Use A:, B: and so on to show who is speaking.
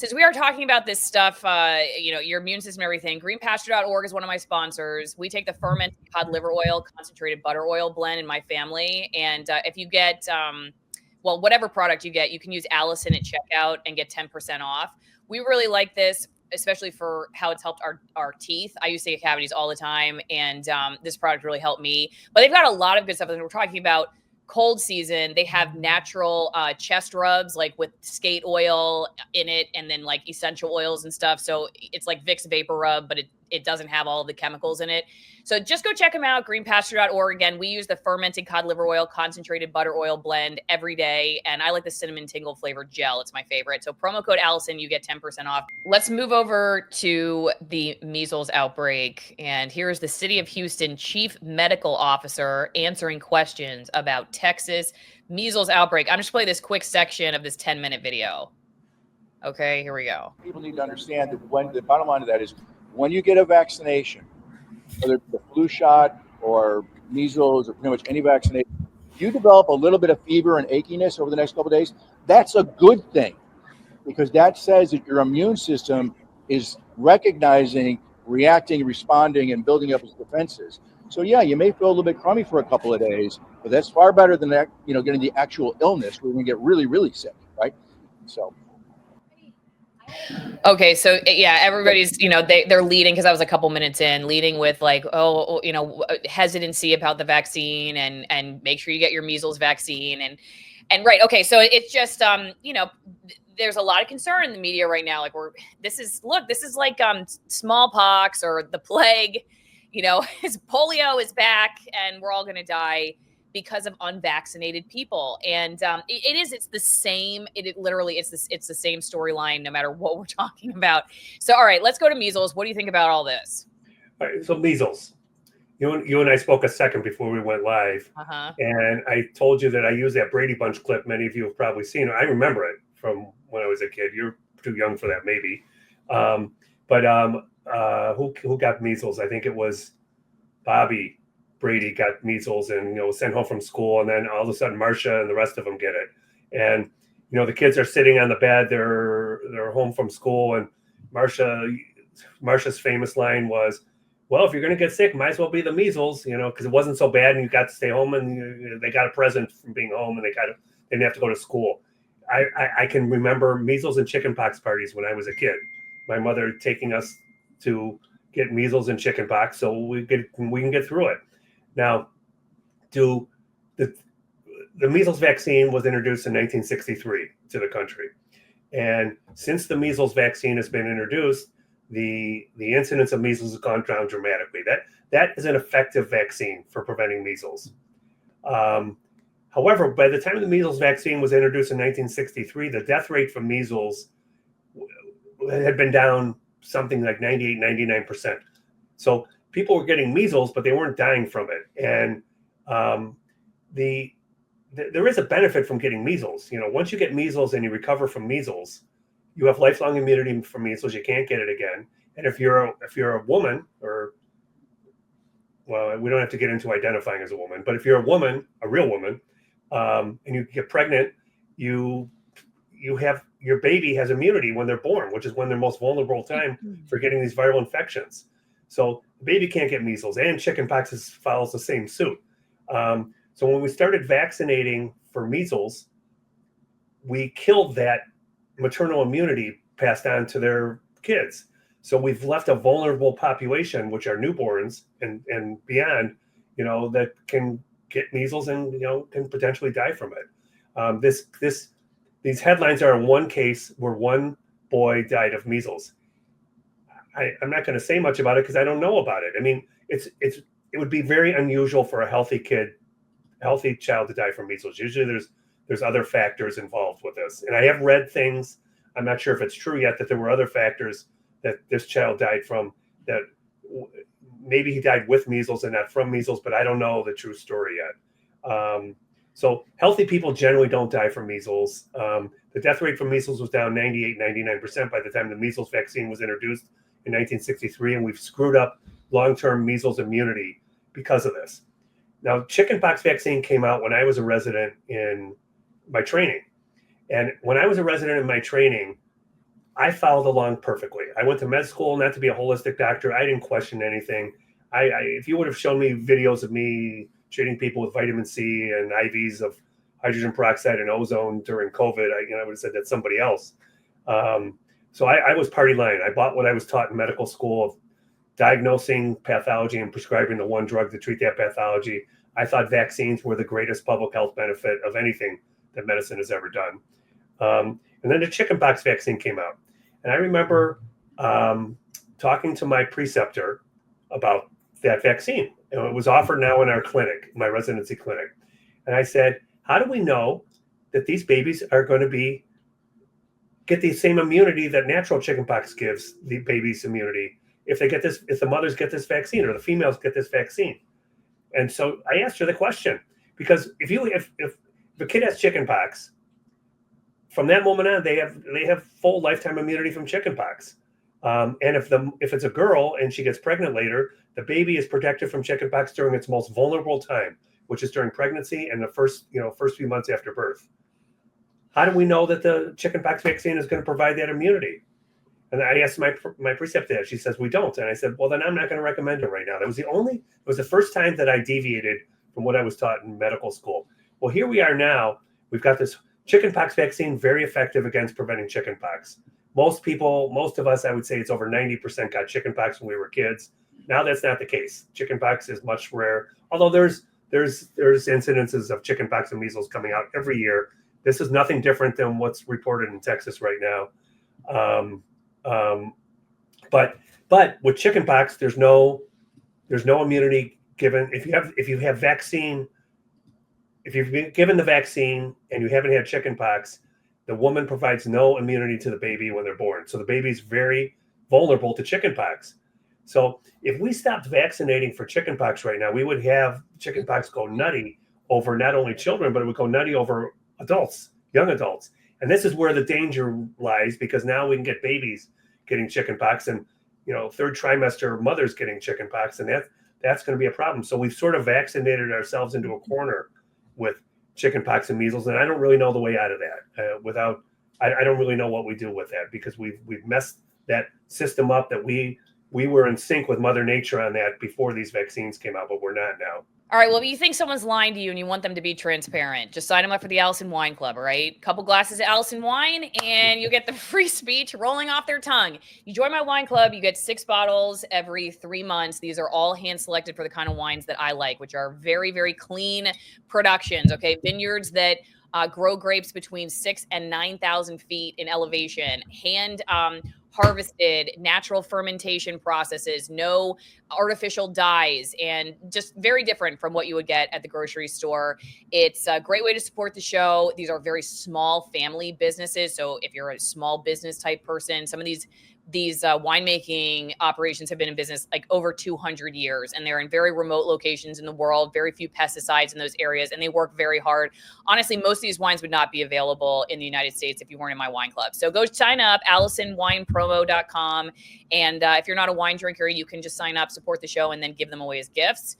A: since we are talking about this stuff, your immune system and everything, greenpasture.org is one of my sponsors. We take the fermented cod liver oil, concentrated butter oil blend in my family. And if you get, whatever product you get, you can use Allison at checkout and get 10% off. We really like this, especially for how it's helped our teeth. I used to get cavities all the time, and this product really helped me. But they've got a lot of good stuff. And we're talking about cold season, they have natural chest rubs, like with skate oil in it, and then like essential oils and stuff. So it's like Vicks Vapor Rub, but it doesn't have all of the chemicals in it. So just go check them out, greenpasture.org. Again, we use the fermented cod liver oil, concentrated butter oil blend every day. And I like the cinnamon tingle flavored gel. It's my favorite. So promo code Allison, you get 10% off. Let's move over to the measles outbreak. And here's the City of Houston Chief Medical Officer answering questions about Texas measles outbreak. I'm just play this quick section of this 10-minute video. Okay, here we go.
B: People need to understand that when the bottom line of that is when you get a vaccination, whether it's the flu shot or measles or pretty much any vaccination, if you develop a little bit of fever and achiness over the next couple of days, that's a good thing, because that says that your immune system is recognizing, reacting, responding, and building up its defenses. So yeah, you may feel a little bit crummy for a couple of days, but that's far better than that, getting the actual illness where you're going to get really, really sick, right? So.
A: Okay, so yeah, everybody's, they're leading, because I was a couple minutes in, leading with like, hesitancy about the vaccine and make sure you get your measles vaccine and right. Okay, so it's just there's a lot of concern in the media right now. Like this is like smallpox or the plague, polio is back and we're all gonna die because of unvaccinated people. And it's the same storyline no matter what we're talking about. So all right, let's go to measles. What do you think about all this?
C: All right, so measles, you and I spoke a second before we went live, and I told you that I used that Brady Bunch clip. Many of you have probably seen it. I remember it from when I was a kid. You're too young for that, maybe. Who got measles? I think it was Bobby Brady got measles and was sent home from school, and then all of a sudden Marcia and the rest of them get it. And the kids are sitting on the bed. They're home from school, and Marcia's famous line was, "Well, if you're going to get sick, might as well be the measles, because it wasn't so bad, and you got to stay home, and they got a present from being home, and they didn't have to go to school." I can remember measles and chickenpox parties when I was a kid. My mother taking us to get measles and chickenpox so we can get through it. Now, the measles vaccine was introduced in 1963 to the country. And since the measles vaccine has been introduced, the incidence of measles has gone down dramatically. That is an effective vaccine for preventing measles. However, by the time the measles vaccine was introduced in 1963, the death rate from measles had been down something like 98, 99%. So people were getting measles, but they weren't dying from it. And there is a benefit from getting measles. Once you get measles and you recover from measles, you have lifelong immunity from measles. You can't get it again. And if you're a woman, we don't have to get into identifying as a woman, but if you're a woman, a real woman, and you get pregnant, you have your baby has immunity when they're born, which is when they're most vulnerable time for getting these viral infections. So the baby can't get measles, and chickenpox follows the same suit. So when we started vaccinating for measles, we killed that maternal immunity passed on to their kids. So we've left a vulnerable population, which are newborns and beyond, that can get measles and can potentially die from it. These headlines are in one case where one boy died of measles. I'm not going to say much about it because I don't know about it. I mean, it would be very unusual for a healthy child to die from measles. Usually there's other factors involved with this. And I have read things, I'm not sure if it's true yet, that there were other factors that this child died from, that maybe he died with measles and not from measles, but I don't know the true story yet. So healthy people generally don't die from measles. The death rate from measles was down 98, 99% by the time the measles vaccine was introduced in 1963, and we've screwed up long-term measles immunity because of this. Now, chickenpox vaccine came out when I was a resident in my training. And when I was a resident in my training, I followed along perfectly. I went to med school not to be a holistic doctor. I didn't question anything. If you would have shown me videos of me treating people with vitamin C and IVs of hydrogen peroxide and ozone during COVID, I would have said that's somebody else. So I was party line. I bought what I was taught in medical school of diagnosing pathology and prescribing the one drug to treat that pathology. I thought vaccines were the greatest public health benefit of anything that medicine has ever done. And then the chickenpox vaccine came out. And I remember talking to my preceptor about that vaccine. And it was offered now in our clinic, my residency clinic. And I said, how do we know that these babies are going to get the same immunity that natural chickenpox gives the babies immunity if the mothers get this vaccine or the females get this vaccine? And so I asked her the question, because if a kid has chickenpox, from that moment on, they have full lifetime immunity from chickenpox. And if it's a girl and she gets pregnant later, the baby is protected from chickenpox during its most vulnerable time, which is during pregnancy and the first few months after birth. How do we know that the chickenpox vaccine is going to provide that immunity? And I asked my preceptor that. She says, we don't. And I said, well, then I'm not going to recommend it right now. It was the first time that I deviated from what I was taught in medical school. Well, here we are now. We've got this chickenpox vaccine, very effective against preventing chickenpox. Most of us, I would say it's over 90% got chickenpox when we were kids. Now that's not the case. Chickenpox is much rare, although there's incidences of chickenpox and measles coming out every year. This is nothing different than what's reported in Texas right now. But with chickenpox, there's no immunity given if you've been given the vaccine and you haven't had chickenpox. The woman provides no immunity to the baby when they're born. So the baby's very vulnerable to chickenpox. So if we stopped vaccinating for chickenpox right now, we would have chickenpox go nutty over not only children, but it would go nutty over adults, young adults. And this is where the danger lies, because now we can get babies getting chickenpox and, third trimester mothers getting chickenpox. And that's going to be a problem. So we've sort of vaccinated ourselves into a corner with chickenpox and measles. And I don't really know the way out of that I don't really know what we do with that, because we've messed that system up that we were in sync with Mother Nature on that before these vaccines came out, but we're not now.
A: All right, well, if you think someone's lying to you and you want them to be transparent, just sign them up for the Allison Wine Club, all right? Couple glasses of Allison wine, and you get the free speech rolling off their tongue. You join my wine club, you get 6 bottles every 3 months. These are all hand-selected for the kind of wines that I like, which are very, very clean productions, okay? Vineyards that grow grapes between 6,000 and 9,000 feet in elevation, hand harvested, natural fermentation processes, no artificial dyes, and just very different from what you would get at the grocery store. It's a great way to support the show. These are very small family businesses. So if you're a small business type person, some of these winemaking operations have been in business like over 200 years, and they're in very remote locations in the world, very few pesticides in those areas, and they work very hard. Honestly, most of these wines would not be available in the United States if you weren't in my wine club. So go sign up, AllisonWinePromo.com. And if you're not a wine drinker, you can just sign up, support the show, and then give them away as gifts.